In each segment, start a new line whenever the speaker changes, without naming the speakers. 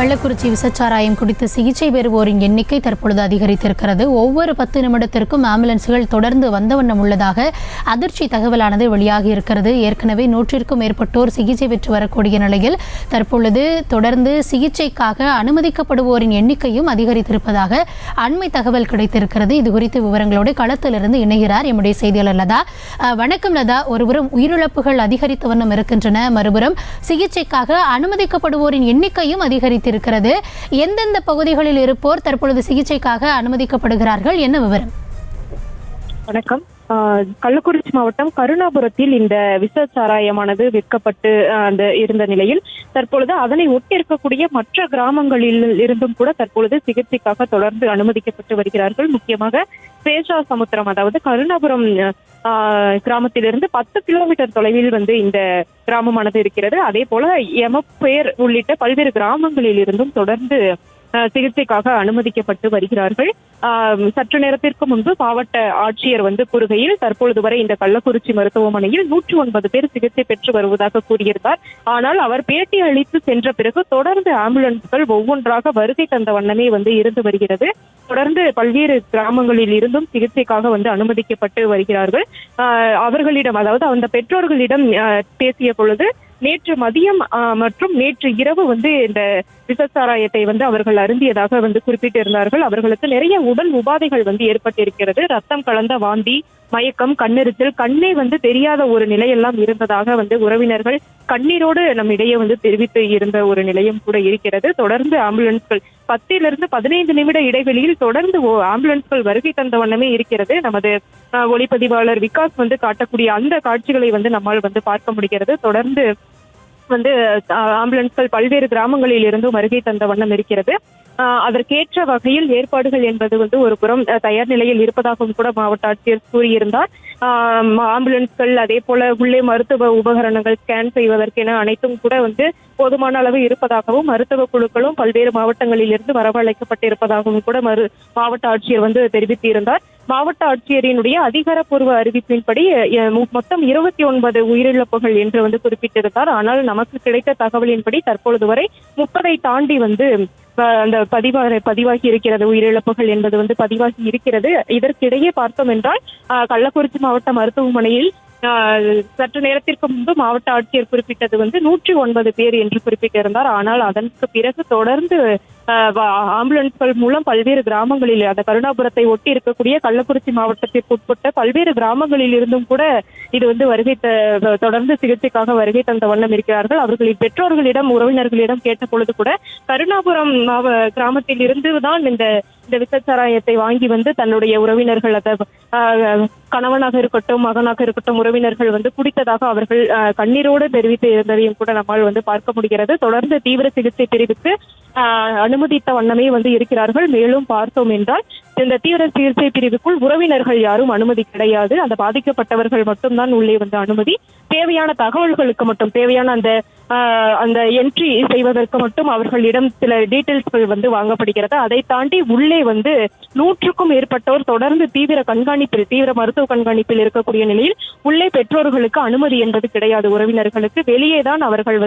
கள்ளக்குறிச்சி விசச்சாராயம் குடித்து சிகிச்சை பெறுவோரின் எண்ணிக்கை தற்பொழுது அதிகரித்திருக்கிறது. ஒவ்வொரு 10 நிமிடத்திற்கும் ஆம்புலன்ஸ்கள் தொடர்ந்து வந்த வண்ணம் உள்ளதாக அதிர்ச்சி தகவலானது வெளியாகி இருக்கிறது. ஏற்கனவே 100க்கும் மேற்பட்டோர் சிகிச்சை பெற்று வரக்கூடிய நிலையில் தற்பொழுது தொடர்ந்து சிகிச்சைக்காக அனுமதிக்கப்படுவோரின் எண்ணிக்கையும் அதிகரித்திருப்பதாக அண்மை தகவல் கிடைத்திருக்கிறது. இது குறித்து விவரங்களோடு களத்திலிருந்து இணைகிறார் எம்முடைய செய்தியாளர் லதா. வணக்கம் லதா. ஒருபுறம் உயிரிழப்புகள் அதிகரித்த வண்ணம் இருக்கின்றன, மறுபுறம் சிகிச்சைக்காக அனுமதிக்கப்படுவோரின் எண்ணிக்கையும் அதிகரித்திருக்கிறது. எந்தெந்த பகுதிகளில் இருப்போர் தற்பொழுது சிகிச்சைக்காக அனுமதிக்கப்படுகிறார்கள், என்ன விவரம்?
வணக்கம். கள்ளக்குறிச்சி மாவட்டம் கருணாபுரத்தில் இந்த விசச்சாராயமானது விற்கப்பட்டு இருந்த நிலையில் தற்பொழுது அதனை ஒட்டி இருக்கக்கூடிய மற்ற கிராமங்களில் இருந்தும் கூட தற்பொழுது சிகிச்சைக்காக தொடர்ந்து அனுமதிக்கப்பட்டு வருகிறார்கள். முக்கியமாக சேஷாசமுத்திரம், அதாவது கருணாபுரம் கிராமத்திலிருந்து 10 கிலோமீட்டர் தொலைவில் இந்த கிராமமானது இருக்கிறது. அதே போல எமப்பேர் உள்ளிட்ட பல்வேறு கிராமங்களில் இருந்தும் தொடர்ந்து சிகிச்சைக்காக அனுமதிக்கப்பட்டு வருகிறார்கள். சற்று நேரத்திற்கு முன்பு மாவட்ட ஆட்சியர் கூறுகையில் தற்பொழுது வரை இந்த கள்ளக்குறிச்சி மருத்துவமனையில் 109 பேர் சிகிச்சை பெற்று வருவதாக கூறியிருந்தார். ஆனால் அவர் பேட்டி அளித்து சென்ற பிறகு தொடர்ந்து ஆம்புலன்ஸ்கள் ஒவ்வொன்றாக வருகை தந்த வண்ணமே இருந்து வருகிறது. தொடர்ந்து பல்வேறு கிராமங்களில் இருந்தும் சிகிச்சைக்காக அனுமதிக்கப்பட்டு வருகிறார்கள். அவர்களிடம், அதாவது அந்த பெற்றோர்களிடம் பேசிய பொழுது நேற்று மதியம் மற்றும் நேற்று இரவு இந்த விசச்சாராயத்தை அவர்கள் அருந்தியதாக குறிப்பிட்டிருந்தார்கள். அவர்களுக்கு நிறைய உடல் உபாதைகள் ஏற்பட்டிருக்கிறது. ரத்தம் கலந்த வாந்தி, மயக்கம், கண்ணெரிச்சல், கண்ணே தெரியாத ஒரு நிலையெல்லாம் இருந்ததாக உறவினர்கள் கண்ணீரோடு நம்மிடையே தெரிவித்து இருந்த ஒரு நிலையம் கூட இருக்கிறது. தொடர்ந்து ஆம்புலன்ஸ்கள் 10 to 15 நிமிட இடைவெளியில் தொடர்ந்து ஆம்புலன்ஸ்கள் வருகை தந்த வண்ணமே இருக்கிறது. நமது ஒளிப்பதிவாளர் விகாஸ் காட்டக்கூடிய அந்த காட்சிகளை நம்மால் பார்க்க முடிகிறது. தொடர்ந்து ஆம்புலன்ஸ்கள் பல்வேறு கிராமங்களில் இருந்தும் வருகை தந்த வண்ணம் இருக்கிறது. அதற்கேற்ற வகையில் ஏற்பாடுகள் என்பது ஒரு புறம் தயார் நிலையில் இருப்பதாகவும் கூட மாவட்ட ஆட்சியர் கூறியிருந்தார். ஆம்புலன்ஸ்கள், அதே போல உள்ளே மருத்துவ உபகரணங்கள், ஸ்கேன் செய்வதற்கென அனைத்தும் கூட போதுமான அளவு இருப்பதாகவும் மருத்துவ குழுக்களும் பல்வேறு மாவட்டங்களில் இருந்து வரவழைக்கப்பட்டிருப்பதாகவும் கூட மாவட்ட ஆட்சியர் தெரிவித்திருந்தார். மாவட்ட ஆட்சியரினுடைய அதிகாரப்பூர்வ அறிவிப்பின்படி மொத்தம் 29 உயிரிழப்புகள் என்று குறிப்பிட்டிருந்தார். ஆனால் நமக்கு கிடைத்த தகவலின்படி தற்பொழுது வரை 30 தாண்டி அந்த பதிவாகி இருக்கிறது. உயிரிழப்புகள் என்பது பதிவாகி இருக்கிறது. இதற்கிடையே பார்த்தோம் என்றால் கள்ளக்குறிச்சி மாவட்ட மருத்துவமனையில் சற்று நேரத்திற்கு முன்பு மாவட்ட ஆட்சியர் குறிப்பிட்டது 109 பேர் என்று குறிப்பிட்டிருந்தார். ஆனால் அதற்கு பிறகு தொடர்ந்து ஆம்புலன்ஸ்கள் மூலம் பல்வேறு கிராமங்களில், அந்த கருணாபுரத்தை ஒட்டி இருக்கக்கூடிய கள்ளக்குறிச்சி மாவட்டத்திற்கு உட்பட்ட பல்வேறு கிராமங்களில் இருந்தும் கூட இது தொடர்ந்து சிகிச்சைக்காக வருகை தந்த வண்ணம் இருக்கிறார்கள். அவர்களின் பெற்றோர்களிடம், உறவினர்களிடம் கேட்ட பொழுது கூட கருணாபுரம் கிராமத்தில் இருந்துதான் இந்த விசச்சாராயத்தை வாங்கி தன்னுடைய உறவினர்கள், கணவனாக இருக்கட்டும், மகனாக இருக்கட்டும், உறவினர்கள் குடித்ததாக அவர்கள் கண்ணீரோடு தெரிவித்து இருந்ததையும் கூட நம்மால் பார்க்க முடிகிறது. தொடர்ந்து தீவிர சிகிச்சை பிரிவுக்கு அனுமதித்த வண்ணமே இருக்கிறார்கள். மேலும் பார்த்தோம் என்றால் இந்த தீவிர சிகிச்சை பிரிவுக்குள் உறவினர்கள் யாரும் அனுமதி கிடையாது. அந்த பாதிக்கப்பட்டவர்கள் மட்டும்தான் உள்ளே அனுமதி. தேவையான தகவல்களுக்கு மட்டும், தேவையான அந்த என்ட்ரி செய்வதற்கு மட்டும் அவர்களிடம் சில டீட்டெயில்ஸ்கள் வாங்கப்படுகிறது. அதை தாண்டி உள்ளே 100க்கும் மேற்பட்டோர் தொடர்ந்து தீவிர மருத்துவ கண்காணிப்பில் இருக்கக்கூடிய நிலையில் உள்ளே பெற்றோர்களுக்கு அனுமதி என்பது கிடையாது. உறவினர்களுக்கு வெளியேதான் அவர்கள்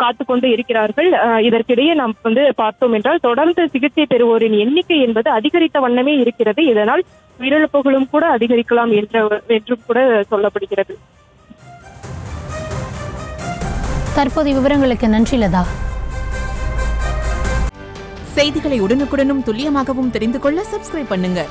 காத்துக்கொண்டு இருக்கிறார்கள். இதற்கிடையே நாம் பார்த்தோம் என்றால் தொடர்ந்து சிகிச்சை பெறுவோரின் எண்ணிக்கை என்பது அதிகரித்த வண்ணமே இருக்கிறது. இதனால் உயிரிழப்புகளும் கூட அதிகரிக்கலாம் என்றும் கூட சொல்லப்படுகிறது.
தற்போதைய விவரங்களுக்கு நன்றி லதா.
செய்திகளை உடனுக்குடனும் துல்லியமாகவும் தெரிந்து கொள்ள சப்ஸ்கிரைப் பண்ணுங்க.